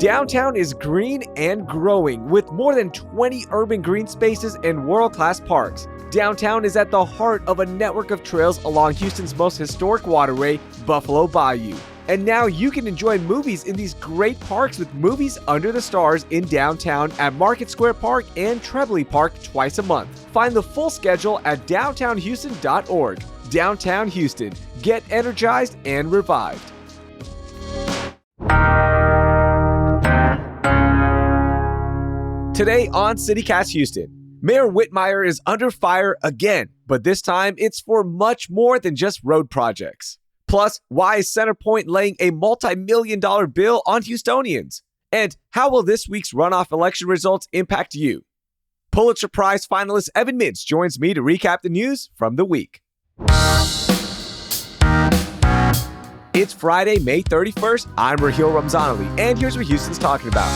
Downtown is green and growing with more than 20 urban green spaces and world-class parks. Downtown is at the heart of a network of trails along Houston's most historic waterway, Buffalo Bayou. And now you can enjoy movies in these great parks with Movies Under the Stars in downtown at Market Square Park and Trebley Park twice a month. Find the full schedule at downtownhouston.org. Downtown Houston. Get energized and revived. Today on CityCast Houston, Mayor Whitmire is under fire again, but this time it's for much more than just road projects. Plus, why is Centerpoint laying a multi-million-dollar bill on Houstonians? And how will this week's runoff election results impact you? Pulitzer Prize finalist Evan Mintz joins me to recap the news from the week. It's Friday, May 31st. I'm Raheel Ramzanali, and here's what Houston's talking about.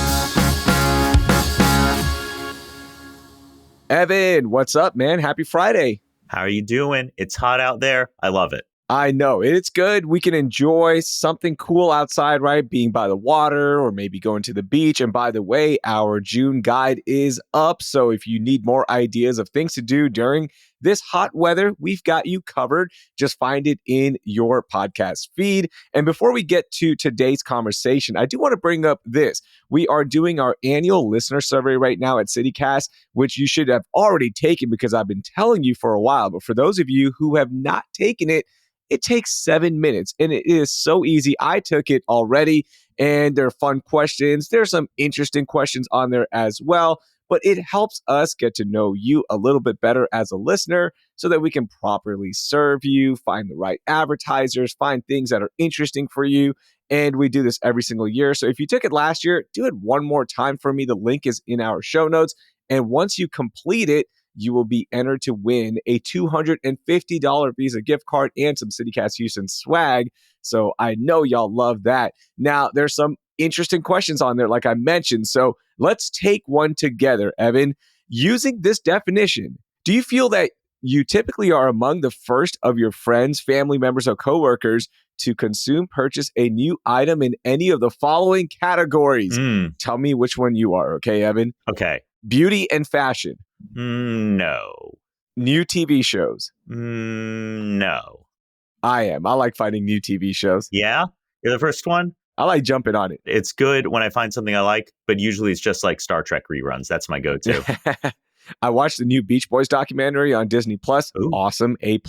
Evan, what's up, man? Happy Friday. How are you doing? It's hot out there. I love it. I know. It's good. We can enjoy something cool outside, right? Being by the water or maybe going to the beach. And by the way, our June guide is up. So if you need more ideas of things to do during this hot weather, we've got you covered. Just find it in your podcast feed. And before we get to today's conversation, I do want to bring up this. We are doing our annual listener survey right now at CityCast, which you should have already taken because I've been telling you for a while. But for those of you who have not taken it, it takes 7 minutes and it is so easy. I took it already and there are fun questions. There's some interesting questions on there as well, but it helps us get to know you a little bit better as a listener so that we can properly serve you, find the right advertisers, find things that are interesting for you. And we do this every single year. So if you took it last year, do it one more time for me. The link is in our show notes. And once you complete it, you will be entered to win a $250 Visa gift card and some CityCast Houston swag. So I know y'all love that. Now, there's some interesting questions on there, like I mentioned. So let's take one together, Evan. Using this definition, do you feel that you typically are among the first of your friends, family members, or coworkers to consume, purchase a new item in any of the following categories? Tell me which one you are, okay, Evan? Okay. Beauty and fashion. No. New TV shows. No. I am. I like finding new TV shows. Yeah? You're the first one? I like jumping on it. It's good when I find something I like, but usually it's just like Star Trek reruns. That's my go-to. I watched the new Beach Boys documentary on Disney Plus. Awesome. A+.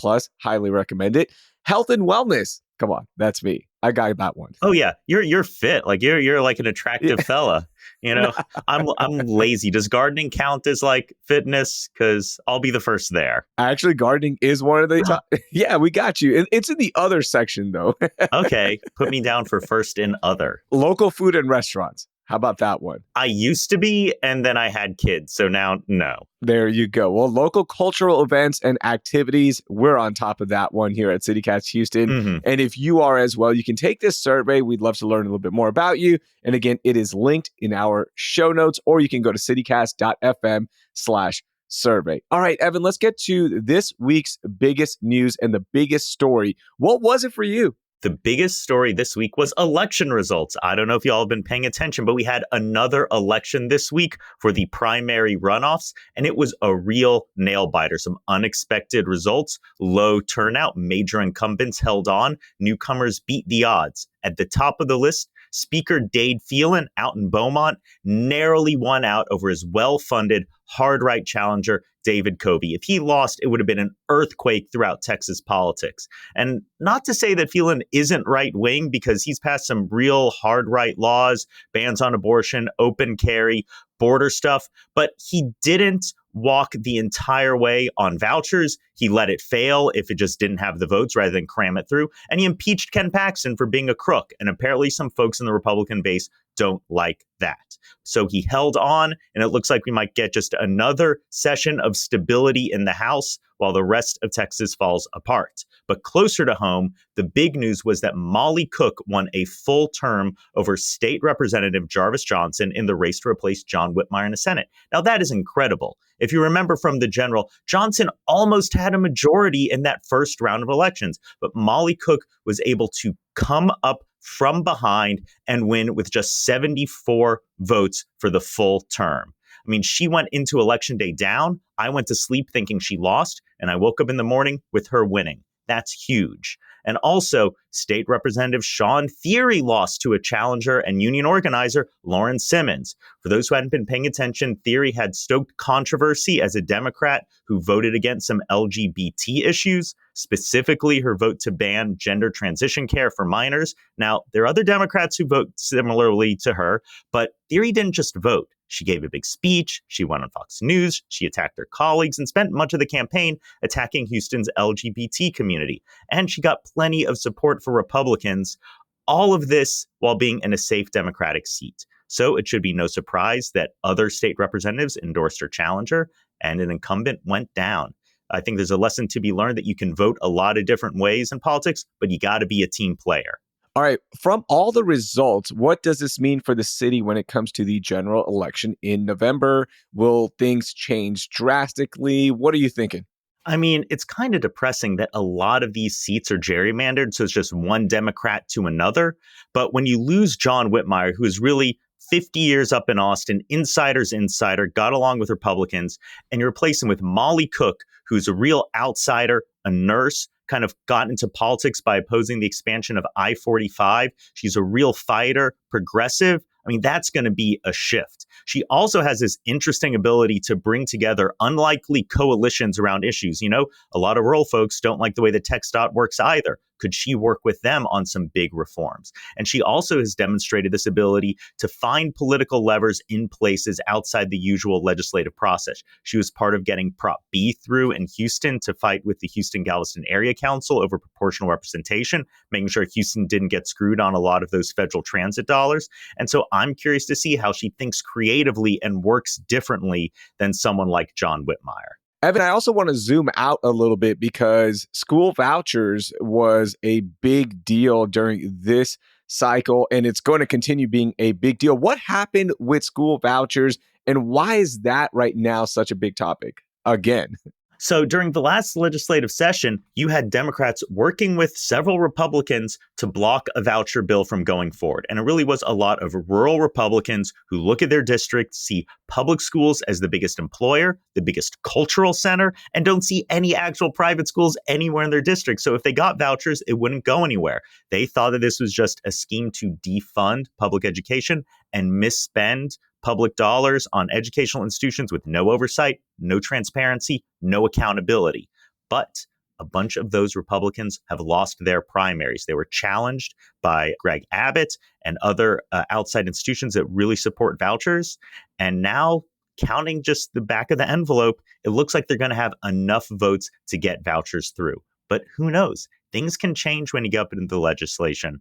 Highly recommend it. Health and wellness. Come on. That's me. I got that one. Oh yeah, you're fit. Like you're like an attractive fella. You know, I'm lazy. Does gardening count as like fitness? Because I'll be the first there. Actually, gardening is one of the top. Yeah, we got you. It's in the other section though. Okay, put me down for first in other. Local food and restaurants. How about that one? I used to be, and then I had kids. So now, no. There you go. Well, local cultural events and activities, we're on top of that one here at CityCast Houston. Mm-hmm. And if you are as well, you can take this survey. We'd love to learn a little bit more about you. And again, it is linked in our show notes, or you can go to citycast.fm/survey. All right, Evan, let's get to this week's biggest news and the biggest story. What was it for you? The biggest story this week was election results. I don't know if y'all have been paying attention, but we had another election this week for the primary runoffs, and it was a real nail biter. Some unexpected results, low turnout, major incumbents held on, newcomers beat the odds. At the top of the list, Speaker Dade Phelan out in Beaumont narrowly won out over his well-funded hard-right challenger, David Covey. If he lost, it would have been an earthquake throughout Texas politics. And not to say that Phelan isn't right-wing, because he's passed some real hard-right laws, bans on abortion, open carry, border stuff, but he didn't walk the entire way on vouchers. He let it fail if it just didn't have the votes rather than cram it through. And he impeached Ken Paxton for being a crook. And apparently some folks in the Republican base don't like that. So he held on, and it looks like we might get just another session of stability in the House while the rest of Texas falls apart. But closer to home, the big news was that Molly Cook won a full term over State Representative Jarvis Johnson in the race to replace John Whitmire in the Senate. Now, that is incredible. If you remember from the general, Johnson almost had a majority in that first round of elections, but Molly Cook was able to come up from behind and win with just 74 votes for the full term. I mean, she went into election day down. I went to sleep thinking she lost, and I woke up in the morning with her winning. That's huge. And also, State Representative Sean Thierry lost to a challenger and union organizer, Lauren Simmons. For those who hadn't been paying attention, Thierry had stoked controversy as a Democrat who voted against some LGBT issues, specifically her vote to ban gender transition care for minors. Now, there are other Democrats who vote similarly to her, but Thierry didn't just vote. She gave a big speech, she went on Fox News, she attacked her colleagues, and spent much of the campaign attacking Houston's LGBT community. And she got plenty of support for Republicans, all of this while being in a safe Democratic seat. So it should be no surprise that other state representatives endorsed her challenger, and an incumbent went down. I think there's a lesson to be learned that you can vote a lot of different ways in politics, but you got to be a team player. All right, from all the results, what does this mean for the city when it comes to the general election in November? Will things change drastically? What are you thinking? I mean, it's kind of depressing that a lot of these seats are gerrymandered, so it's just one Democrat to another. But when you lose John Whitmire, who is really 50 years up in Austin, insider's insider, got along with Republicans, and you replace him with Molly Cook, who's a real outsider, a nurse, kind of got into politics by opposing the expansion of I-45. She's a real fighter, progressive. I mean, that's going to be a shift. She also has this interesting ability to bring together unlikely coalitions around issues. You know, a lot of rural folks don't like the way the TxDOT works either. Could she work with them on some big reforms? And she also has demonstrated this ability to find political levers in places outside the usual legislative process. She was part of getting Prop B through in Houston to fight with the Houston-Galveston Area Council over proportional representation, making sure Houston didn't get screwed on a lot of those federal transit dollars. And so I'm curious to see how she thinks creatively and works differently than someone like John Whitmire. Evan, I also want to zoom out a little bit because school vouchers was a big deal during this cycle, and it's going to continue being a big deal. What happened with school vouchers, and why is that right now such a big topic again? So during the last legislative session, you had Democrats working with several Republicans to block a voucher bill from going forward. And it really was a lot of rural Republicans who look at their district, see public schools as the biggest employer, the biggest cultural center, and don't see any actual private schools anywhere in their district. So if they got vouchers, it wouldn't go anywhere. They thought that this was just a scheme to defund public education and misspend public dollars on educational institutions with no oversight, no transparency, no accountability. But a bunch of those Republicans have lost their primaries. They were challenged by Greg Abbott and other outside institutions that really support vouchers. And now, counting just the back of the envelope, it looks like they're going to have enough votes to get vouchers through. But who knows? Things can change when you get up into the legislation.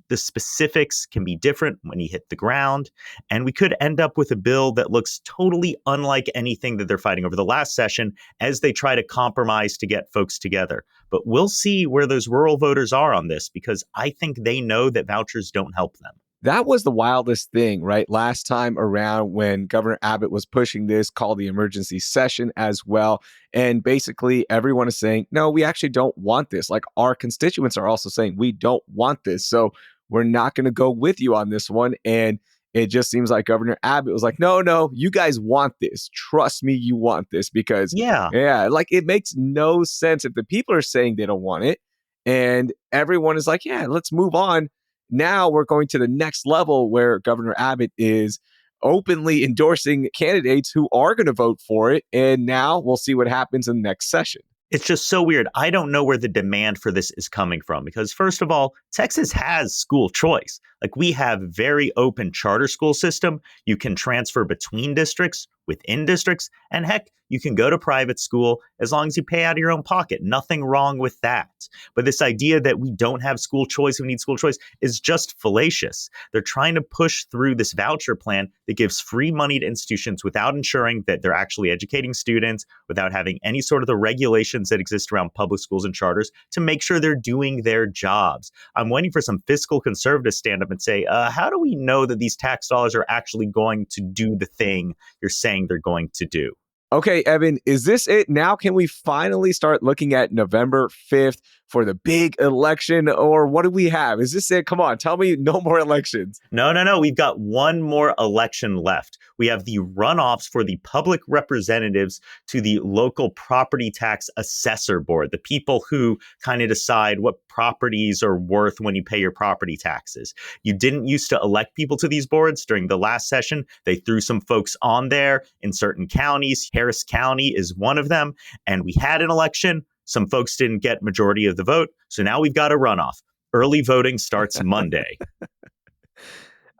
The specifics can be different when you hit the ground, and we could end up with a bill that looks totally unlike anything that they're fighting over the last session as they try to compromise to get folks together. But we'll see where those rural voters are on this, because I think they know that vouchers don't help them. That was the wildest thing, right? Last time around when Governor Abbott was pushing this, called the emergency session as well. And basically everyone is saying, no, we actually don't want this. Like, our constituents are also saying, we don't want this. So we're not going to go with you on this one. And it just seems like Governor Abbott was like, no, you guys want this. Trust me, you want this. Because like, it makes no sense if the people are saying they don't want it and everyone is like, yeah, let's move on. Now we're going to the next level where Governor Abbott is openly endorsing candidates who are going to vote for it. And now we'll see what happens in the next session. It's just so weird. I don't know where the demand for this is coming from, because first of all, Texas has school choice. Like, we have very open charter school system. You can transfer between districts, within districts. And heck, you can go to private school as long as you pay out of your own pocket. Nothing wrong with that. But this idea that we don't have school choice, we need school choice, is just fallacious. They're trying to push through this voucher plan that gives free money to institutions without ensuring that they're actually educating students, without having any sort of the regulations that exist around public schools and charters to make sure they're doing their jobs. I'm waiting for some fiscal conservatives to stand up and say, how do we know that these tax dollars are actually going to do the thing you're saying they're going to do? Okay, Evan, is this it? Now can we finally start looking at November 5th for the big election, or what do we have? Is this it? Come on, tell me no more elections. No. We've got one more election left. We have the runoffs for the public representatives to the local property tax assessor board, the people who kind of decide what properties are worth when you pay your property taxes. You didn't used to elect people to these boards during the last session. They threw some folks on there in certain counties. Harris County is one of them. And we had an election. Some folks didn't get majority of the vote. So now we've got a runoff. Early voting starts Monday.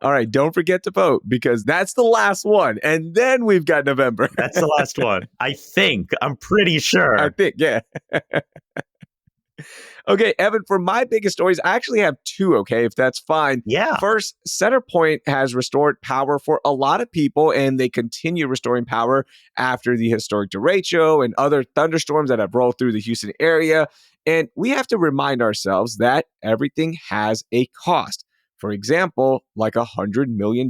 All right, don't forget to vote because that's the last one. And then we've got November. That's the last one. I think. I'm pretty sure. I think, yeah. Okay, Evan, for my biggest stories, I actually have two, okay, if that's fine. Yeah. First, Centerpoint has restored power for a lot of people, and they continue restoring power after the historic derecho and other thunderstorms that have rolled through the Houston area. And we have to remind ourselves that everything has a cost. For example, like $100 million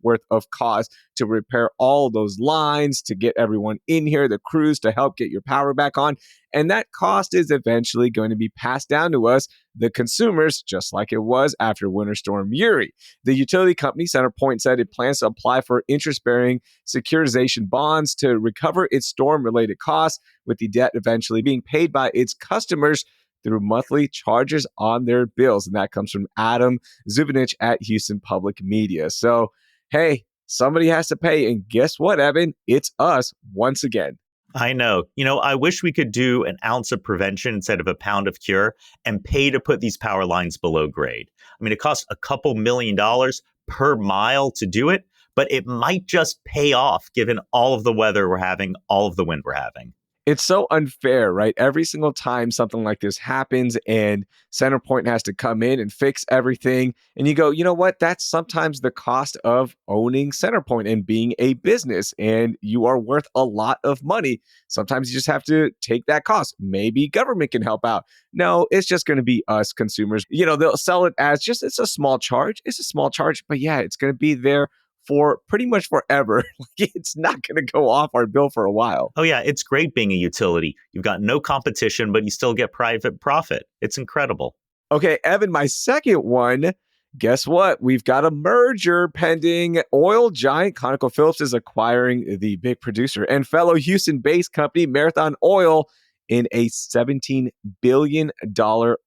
worth of cost to repair all those lines, to get everyone in here, the crews to help get your power back on. And that cost is eventually going to be passed down to us, the consumers, just like it was after Winter Storm Uri. The utility company, Centerpoint, said it plans to apply for interest-bearing securitization bonds to recover its storm-related costs, with the debt eventually being paid by its customers through monthly charges on their bills. And that comes from Adam Zubinich at Houston Public Media. So, hey, somebody has to pay. And guess what, Evan? It's us once again. I know. I wish we could do an ounce of prevention instead of a pound of cure and pay to put these power lines below grade. I mean, it costs a couple $1,000,000 per mile to do it, but it might just pay off given all of the weather we're having, all of the wind we're having. It's so unfair, right? Every single time something like this happens and Centerpoint has to come in and fix everything. And you go, you know what? That's sometimes the cost of owning Centerpoint and being a business. And you are worth a lot of money. Sometimes you just have to take that cost. Maybe government can help out. No, it's just going to be us consumers. They'll sell it as just, it's a small charge. It's a small charge. But yeah, it's going to be there for pretty much forever. It's not going to go off our bill for a while. Oh, yeah. It's great being a utility. You've got no competition, but you still get private profit. It's incredible. Okay, Evan, my second one. Guess what? We've got a merger pending. Oil giant ConocoPhillips is acquiring the big producer and fellow Houston-based company Marathon Oil in a $17 billion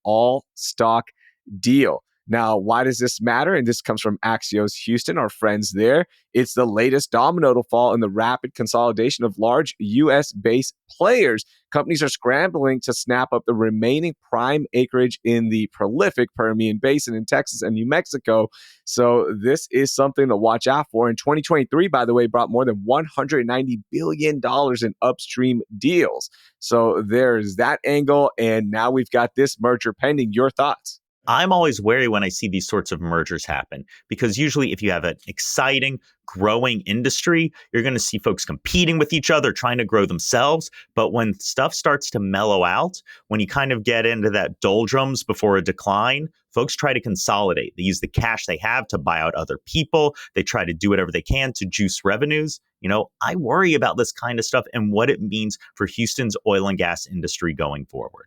all-stock deal. Now, why does this matter? And this comes from Axios Houston, our friends there. It's the latest domino to fall in the rapid consolidation of large U.S.-based players. Companies are scrambling to snap up the remaining prime acreage in the prolific Permian Basin in Texas and New Mexico. So this is something to watch out for. And 2023, by the way, brought more than $190 billion in upstream deals. So there's that angle. And now we've got this merger pending. Your thoughts? I'm always wary when I see these sorts of mergers happen, because usually if you have an exciting, growing industry, you're going to see folks competing with each other, trying to grow themselves. But when stuff starts to mellow out, when you kind of get into that doldrums before a decline, folks try to consolidate. They use the cash they have to buy out other people. They try to do whatever they can to juice revenues. I worry about this kind of stuff and what it means for Houston's oil and gas industry going forward.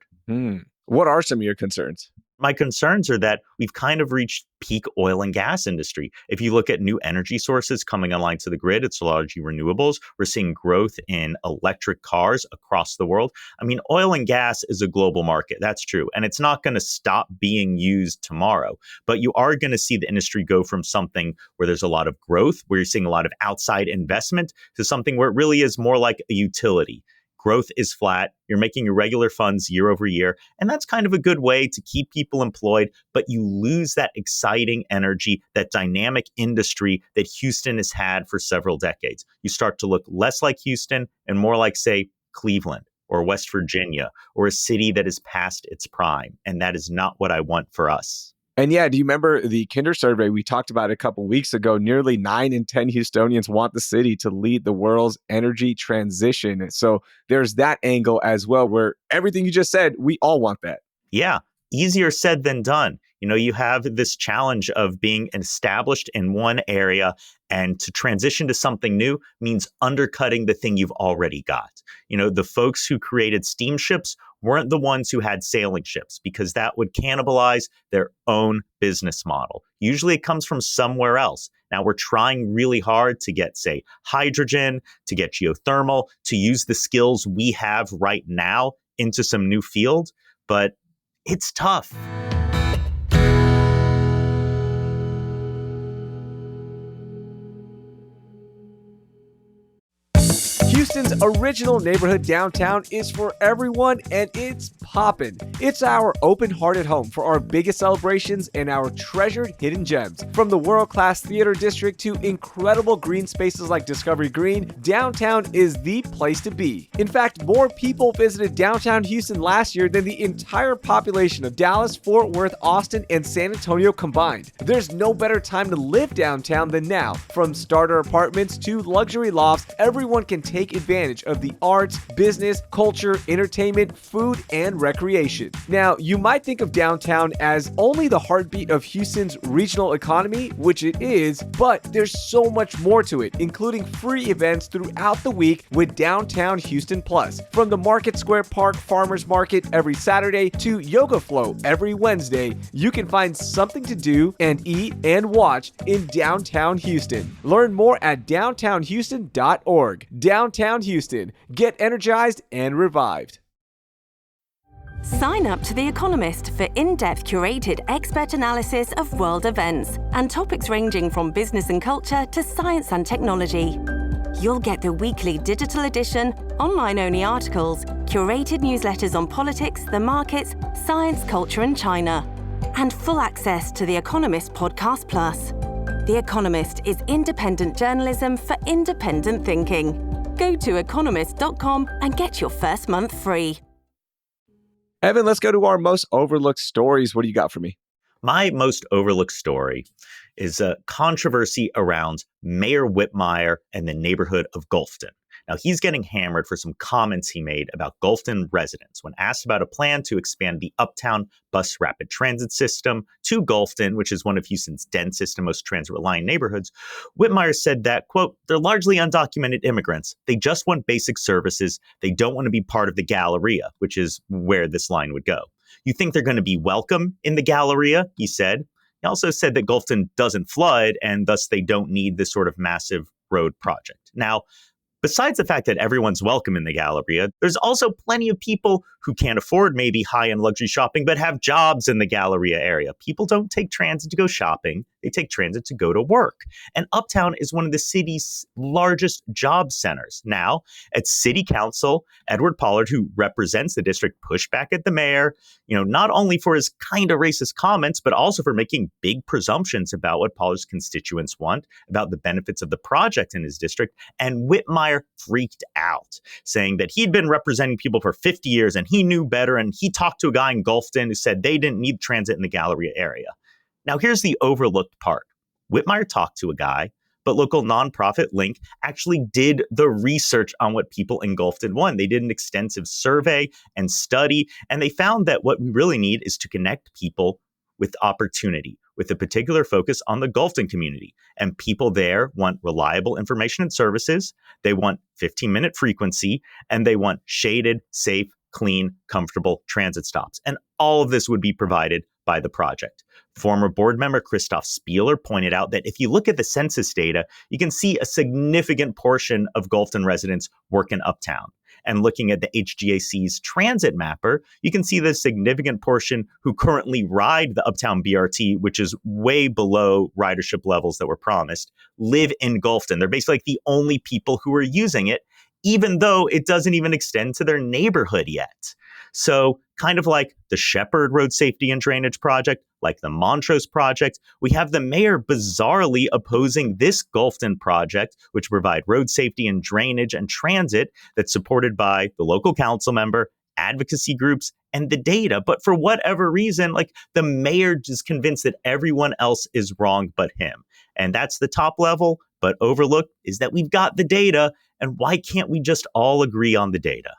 What are some of your concerns? My concerns are that we've kind of reached peak oil and gas industry. If you look at new energy sources coming online to the grid, it's largely renewables. We're seeing growth in electric cars across the world. I mean, oil and gas is a global market. That's true. And it's not going to stop being used tomorrow. But you are going to see the industry go from something where there's a lot of growth, where you're seeing a lot of outside investment, to something where it really is more like a utility. growth is flat, you're making irregular funds year over year, and that's kind of a good way to keep people employed, but you lose that exciting energy, that dynamic industry that Houston has had for several decades. You start to look less like Houston and more like, say, Cleveland or West Virginia or a city that is past its prime, and that is not what I want for us. And yeah, do you remember the Kinder survey we talked about a couple weeks ago? Nearly 9 in 10 Houstonians want the city to lead the world's energy transition. So there's that angle as well, where everything you just said, we all want that. Yeah, easier said than done. You have this challenge of being established in one area, and to transition to something new means undercutting the thing you've already got. The folks who created steamships weren't the ones who had sailing ships, because that would cannibalize their own business model. Usually it comes from somewhere else. Now we're trying really hard to get, say, hydrogen, to get geothermal, to use the skills we have right now into some new field, but it's tough. Houston's original neighborhood downtown is for everyone, and it's poppin'. It's our open-hearted home for our biggest celebrations and our treasured hidden gems. From the world-class theater district to incredible green spaces like Discovery Green, downtown is the place to be. In fact, more people visited downtown Houston last year than the entire population of Dallas, Fort Worth, Austin, and San Antonio combined. There's no better time to live downtown than now. From starter apartments to luxury lofts, everyone can take advantage of the arts, business, culture, entertainment, food, and recreation. Now, you might think of downtown as only the heartbeat of Houston's regional economy, which it is, but there's so much more to it, including free events throughout the week with Downtown Houston Plus. From the Market Square Park Farmers Market every Saturday to Yoga Flow every Wednesday, you can find something to do and eat and watch in downtown Houston. Learn more at downtownhouston.org. Downtown Houston. Get energized and revived. Sign up to The Economist for in-depth curated expert analysis of world events and topics ranging from business and culture to science and technology. You'll get the weekly digital edition, online-only articles, curated newsletters on politics, the markets, science, culture, and China, and full access to The Economist Podcast Plus. The Economist is independent journalism for independent thinking. Go to economist.com and get your first month free. Evan, let's go to our most overlooked stories. What do you got for me? My most overlooked story is a controversy around Mayor Whitmire and the neighborhood of Gulfton. Now, he's getting hammered for some comments he made about Gulfton residents when asked about a plan to expand the Uptown bus rapid transit system to Gulfton, which is one of Houston's densest and most transit-reliant neighborhoods. Whitmire said that, quote, "They're largely undocumented immigrants. They just want basic services. They don't want to be part of the Galleria," which is where this line would go. "You think they're going to be welcome in the Galleria?" he said. He also said that Gulfton doesn't flood, and thus they don't need this sort of massive road project. Now, besides the fact that everyone's welcome in the Galleria, there's also plenty of people who can't afford maybe high-end luxury shopping, but have jobs in the Galleria area. People don't take transit to go shopping. They take transit to go to work. And Uptown is one of the city's largest job centers. Now, at City Council, Edward Pollard, who represents the district, pushed back at the mayor, not only for his kind of racist comments, but also for making big presumptions about what Pollard's constituents want, about the benefits of the project in his district. And Whitmire freaked out, saying that he'd been representing people for 50 years and he knew better. And he talked to a guy in Gulfton who said they didn't need transit in the Galleria area. Now, here's the overlooked part. Whitmire talked to a guy, but local nonprofit Link actually did the research on what people in Gulfton want. They did an extensive survey and study, and they found that what we really need is to connect people with opportunity, with a particular focus on the Gulfton community. And people there want reliable information and services. They want 15-minute frequency, and they want shaded, safe, clean, comfortable transit stops. And all of this would be provided by the project. Former board member Christoph Spieler pointed out that if you look at the census data, you can see a significant portion of Gulfton residents work in Uptown. And looking at the HGAC's transit mapper, you can see the significant portion who currently ride the Uptown BRT, which is way below ridership levels that were promised, live in Gulfton. They're basically like the only people who are using it even though it doesn't even extend to their neighborhood yet. So kind of like the Shepherd Road Safety and Drainage Project, like the Montrose Project, we have the mayor bizarrely opposing this Gulfton project, which provide road safety and drainage and transit that's supported by the local council member, advocacy groups, and the data. But for whatever reason, like the mayor is convinced that everyone else is wrong but him. And that's the top level, but overlooked is that we've got the data. And why can't we just all agree on the data?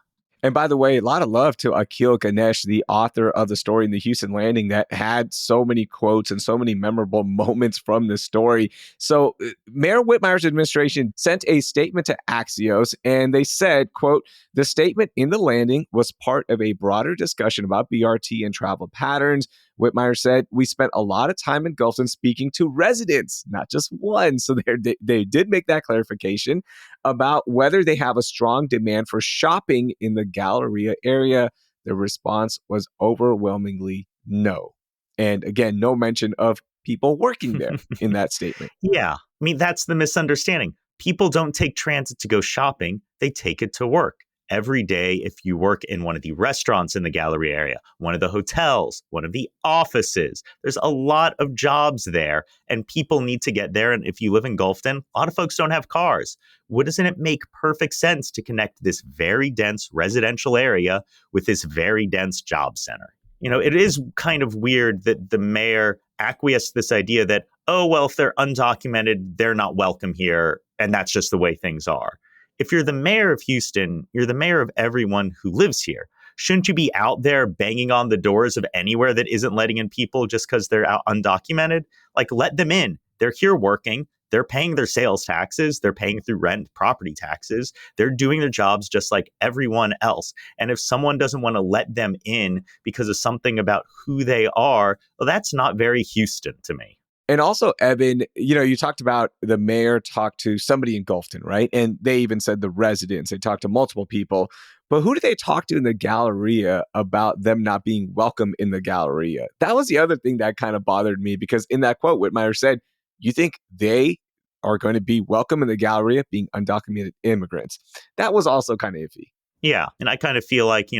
And by the way, a lot of love to Akil Ganesh, the author of the story in the Houston Landing that had so many quotes and so many memorable moments from this story. So Mayor Whitmire's administration sent a statement to Axios, and they said, quote, "The statement in the landing was part of a broader discussion about BRT and travel patterns." Whitmire said, "We spent a lot of time in Gulfton speaking to residents, not just one." So they did make that clarification about whether they have a strong demand for shopping in the Galleria area. The response was overwhelmingly no. And again, no mention of people working there in that statement. Yeah, I mean, that's the misunderstanding. People don't take transit to go shopping, they take it to work. Every day, if you work in one of the restaurants in the gallery area, one of the hotels, one of the offices, there's a lot of jobs there and people need to get there. And if you live in Gulfton, a lot of folks don't have cars. Doesn't it make perfect sense to connect this very dense residential area with this very dense job center? You know, it is kind of weird that the mayor acquiesced this idea that, oh, well, if they're undocumented, they're not welcome here. And that's just the way things are. If you're the mayor of Houston, you're the mayor of everyone who lives here. Shouldn't you be out there banging on the doors of anywhere that isn't letting in people just because they're out undocumented? Like, let them in. They're here working. They're paying their sales taxes. They're paying through rent, property taxes. They're doing their jobs just like everyone else. And if someone doesn't want to let them in because of something about who they are, well, that's not very Houston to me. And also, Evan, you talked about the mayor talked to somebody in Gulfton, right? And they even said the residents, they talked to multiple people. But who did they talk to in the Galleria about them not being welcome in the Galleria? That was the other thing that kind of bothered me, because in that quote, Whitmire said, you think they are going to be welcome in the Galleria being undocumented immigrants? That was also kind of iffy. Yeah. And I kind of feel like,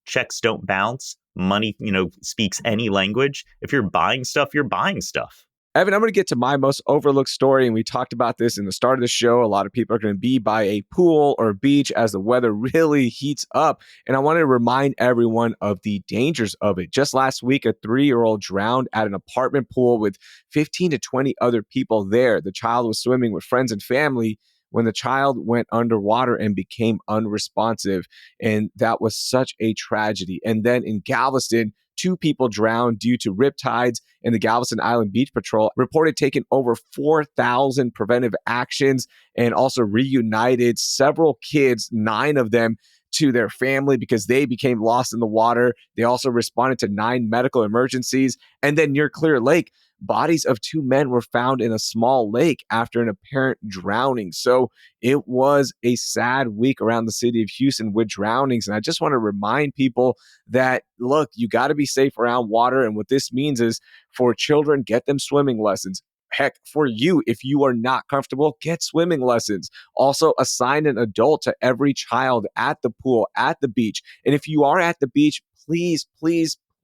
checks don't bounce. Money, speaks any language. If you're buying stuff, you're buying stuff. Evan, I'm going to get to my most overlooked story, and we talked about this in the start of the show. A lot of people are going to be by a pool or a beach as the weather really heats up, and I wanted to remind everyone of the dangers of it. Just last week, a 3-year-old drowned at an apartment pool with 15 to 20 other people there. The child was swimming with friends and family when the child went underwater and became unresponsive, and that was such a tragedy. And then in Galveston, 2 people drowned due to riptides, and the Galveston Island Beach Patrol reported taking over 4,000 preventive actions and also reunited several kids, 9 of them, to their family because they became lost in the water. They also responded to 9 medical emergencies. And then near Clear Lake, bodies of 2 men were found in a small lake after an apparent drowning. So it was a sad week around the city of Houston with drownings. And I just want to remind people that, look, you got to be safe around water. And what this means is, for children, get them swimming lessons. Heck, for you, if you are not comfortable, get swimming lessons. Also, assign an adult to every child at the pool, at the beach. And if you are at the beach, please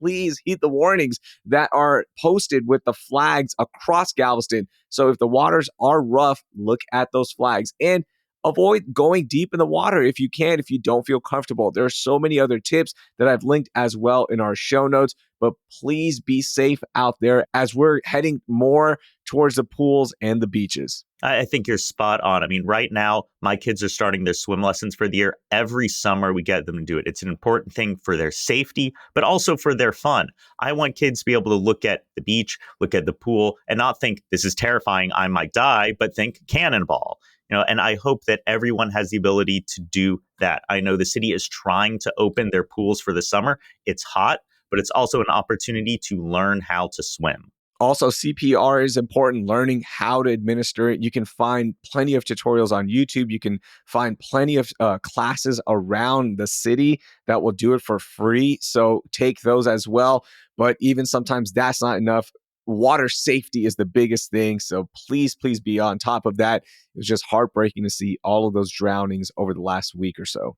heed the warnings that are posted with the flags across Galveston. So if the waters are rough, look at those flags and avoid going deep in the water if you can, if you don't feel comfortable. There are so many other tips that I've linked as well in our show notes, but please be safe out there as we're heading more towards the pools and the beaches. I think you're spot on. I mean, right now, my kids are starting their swim lessons for the year. Every summer, we get them to do it. It's an important thing for their safety, but also for their fun. I want kids to be able to look at the beach, look at the pool, and not think, this is terrifying, I might die, but think cannonball. And I hope that everyone has the ability to do that. I know the city is trying to open their pools for the summer. It's hot, but it's also an opportunity to learn how to swim. Also, CPR is important, learning how to administer it. You can find plenty of tutorials on YouTube. You can find plenty of classes around the city that will do it for free. So take those as well. But even sometimes that's not enough. water safety is the biggest thing. So please, please be on top of that. It was just heartbreaking to see all of those drownings over the last week or so.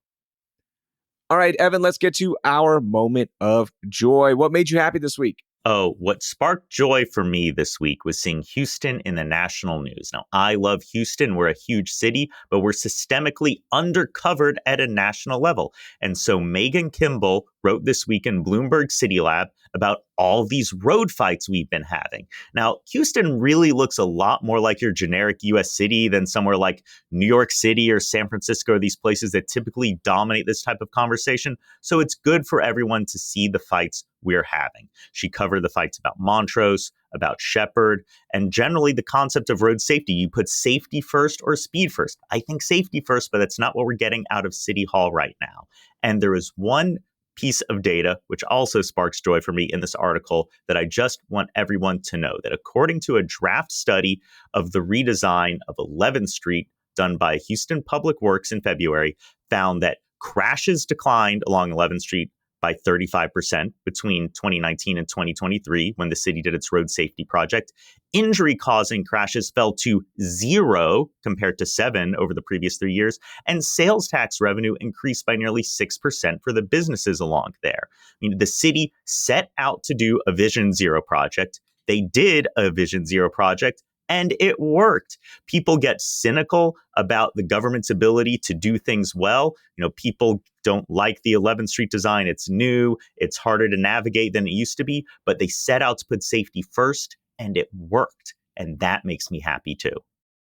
All right, Evan, let's get to our moment of joy. What made you happy this week? Oh, what sparked joy for me this week was seeing Houston in the national news. Now, I love Houston. We're a huge city, but we're systemically undercovered at a national level. And so Megan Kimball wrote this week in Bloomberg City Lab about all these road fights we've been having. Now, Houston really looks a lot more like your generic US city than somewhere like New York City or San Francisco, or these places that typically dominate this type of conversation. So it's good for everyone to see the fights we're having. She covered the fights about Montrose, about Shepherd, and generally the concept of road safety. You put safety first or speed first. I think safety first, but that's not what we're getting out of City Hall right now. And there is one piece of data, which also sparks joy for me in this article, that I just want everyone to know, that according to a draft study of the redesign of 11th Street done by Houston Public Works in February, found that crashes declined along 11th Street by 35% between 2019 and 2023 when the city did its road safety project. Injury-causing crashes fell to 0 compared to 7 over the previous 3 years, and sales tax revenue increased by nearly 6% for the businesses along there. I mean, the city set out to do a Vision Zero project. They did a Vision Zero project, and it worked. People get cynical about the government's ability to do things well. You know, people don't like the 11th Street design. It's new. It's harder to navigate than it used to be. But they set out to put safety first, and it worked. And that makes me happy too.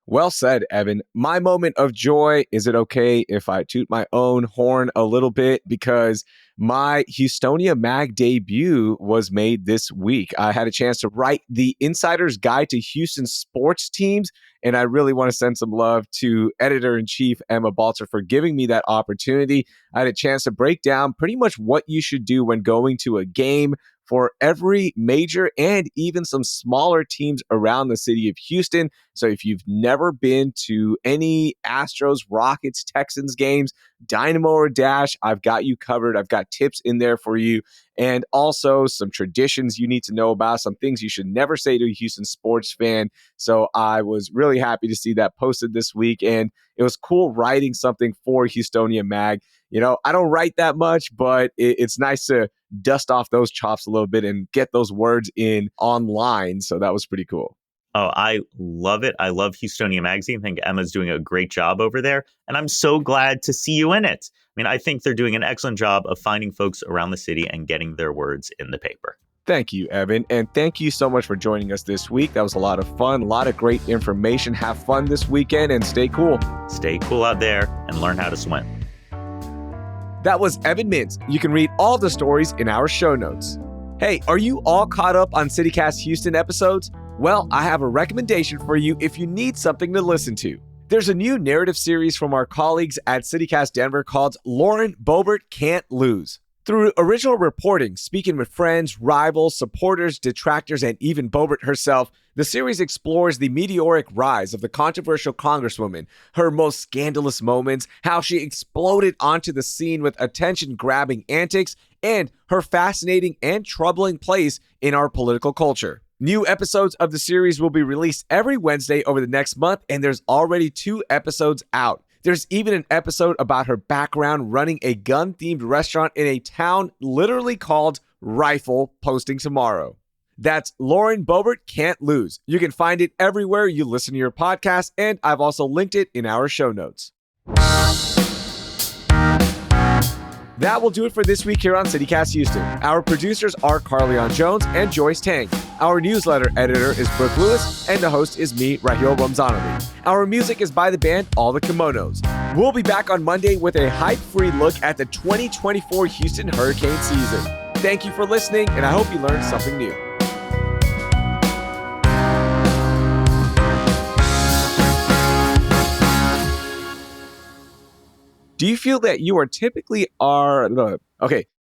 Well said, Evan. My moment of joy, is it okay if I toot my own horn a little bit? Because my Houstonia Mag debut was made this week. I had a chance to write the Insider's Guide to Houston Sports Teams, and I really want to send some love to Editor-in-Chief Emma Balzer for giving me that opportunity. I had a chance to break down pretty much what you should do when going to a game for every major and even some smaller teams around the city of Houston. So if you've never been to any Astros, Rockets, Texans games, Dynamo or Dash, I've got you covered. I've got tips in there for you. And also some traditions you need to know about, some things you should never say to a Houston sports fan. So I was really happy to see that posted this week. And it was cool writing something for Houstonia Mag. You know, I don't write that much, but it's nice to dust off those chops a little bit and get those words in online. So that was pretty cool. Oh, I love it. I love Houstonia Magazine. I think Emma's doing a great job over there. And I'm so glad to see you in it. I mean, I think they're doing an excellent job of finding folks around the city and getting their words in the paper. Thank you, Evan. And thank you so much for joining us this week. That was a lot of fun, a lot of great information. Have fun this weekend and stay cool. Stay cool out there and learn how to swim. That was Evan Mintz. You can read all the stories in our show notes. Hey, are you all caught up on CityCast Houston episodes? Well, I have a recommendation for you if you need something to listen to. There's a new narrative series from our colleagues at CityCast Denver called Lauren Boebert Can't Lose. Through original reporting, speaking with friends, rivals, supporters, detractors, and even Boebert herself, the series explores the meteoric rise of the controversial congresswoman, her most scandalous moments, how she exploded onto the scene with attention-grabbing antics, and her fascinating and troubling place in our political culture. New episodes of the series will be released every Wednesday over the next month, and there's already 2 episodes out. There's even an episode about her background running a gun-themed restaurant in a town literally called Rifle, posting tomorrow. That's Lauren Boebert Can't Lose. You can find it everywhere you listen to your podcast, and I've also linked it in our show notes. That will do it for this week here on CityCast Houston. Our producers are Carleon Jones and Joyce Tang. Our newsletter editor is Brooke Lewis, and the host is me, Raheel Ramzanali. Our music is by the band All the Kimonos. We'll be back on Monday with a hype-free look at the 2024 Houston hurricane season. Thank you for listening, and I hope you learned something new. Do you feel that you are typically okay,